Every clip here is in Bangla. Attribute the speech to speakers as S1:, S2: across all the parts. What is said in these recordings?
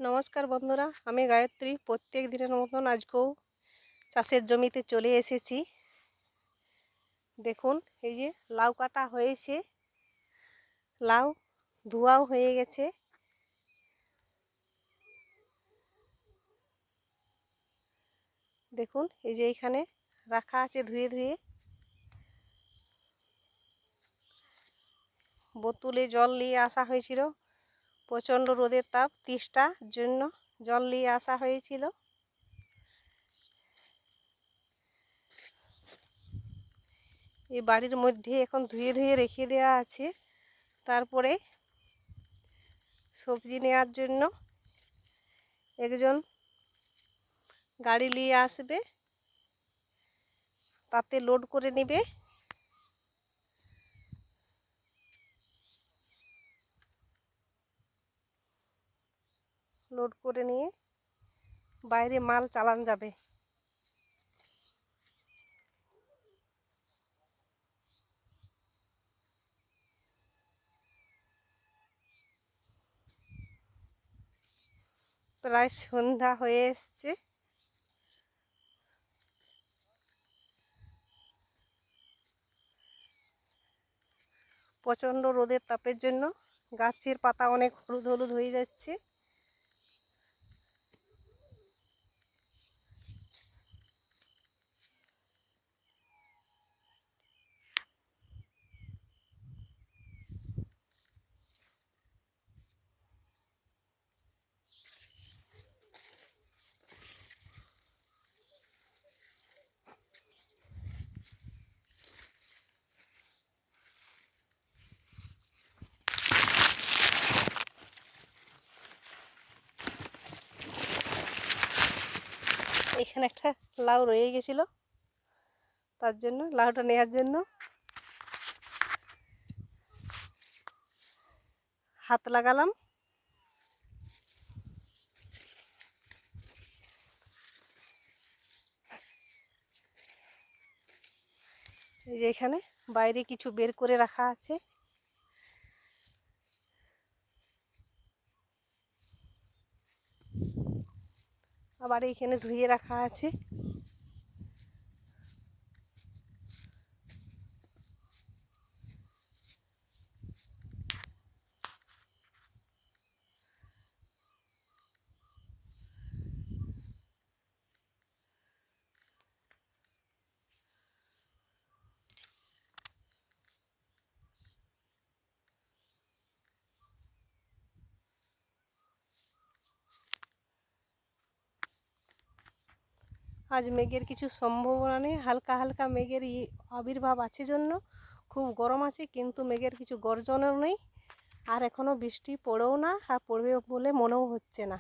S1: নমস্কার বন্ধুরা, আমি গায়ত্রী। প্রত্যেক দিনের মতন আজকেও চাষের জমিতে চলে এসেছি। দেখুন, এই যে লাউ কাটা হয়েছে, লাউ ধোয়াও হয়ে গেছে। দেখুন, এই যে এইখানে রাখা আছে ধুয়ে ধুয়ে। বোতলে জল নিয়ে আসা হয়েছিল, প্রচণ্ড রোদের তাপ, তেষ্টার জন্য জল নিয়ে আসা হয়েছিল। এই বাড়ির মধ্যে এখন ধুয়ে ধুয়ে রেখে দেওয়া আছে। তারপরে সবজি নেওয়ার জন্য একজন গাড়ি নিয়ে আসবে, তাতে লোড করে নেবে। লোড করে নিয়ে বাইরে মাল চালান যাবে। প্রায় সন্ধ্যা হয়ে এসছে। প্রচণ্ড রোদের তাপের জন্য গাছের পাতা অনেক হলুদ হলুদ হয়ে যাচ্ছে। এখানে একটা লাউ রয়ে গেছিল, তার জন্য লাউটা নেওয়ার জন্য হাত লাগালাম। এই যে এখানে বাইরে কিছু বের করে রাখা আছে। আবার এইখানে ধুয়ে রাখা আছে। আজ মেঘের কিছু সম্ভাবনা নেই, হালকা হালকা মেঘের আবির্ভাব আছে জন্য খুব গরম আছে, কিন্তু মেঘের কিছু গর্জনও নেই। আর এখনও বৃষ্টি পড়েও না, আর পড়বে বলে মনেও হচ্ছে না।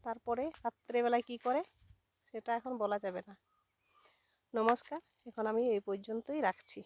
S1: তারপরে রাত্রেবেলায় কি করে সেটা এখন বলা যাবে না। নমস্কার, এখন আমি এই পর্যন্তই রাখছি।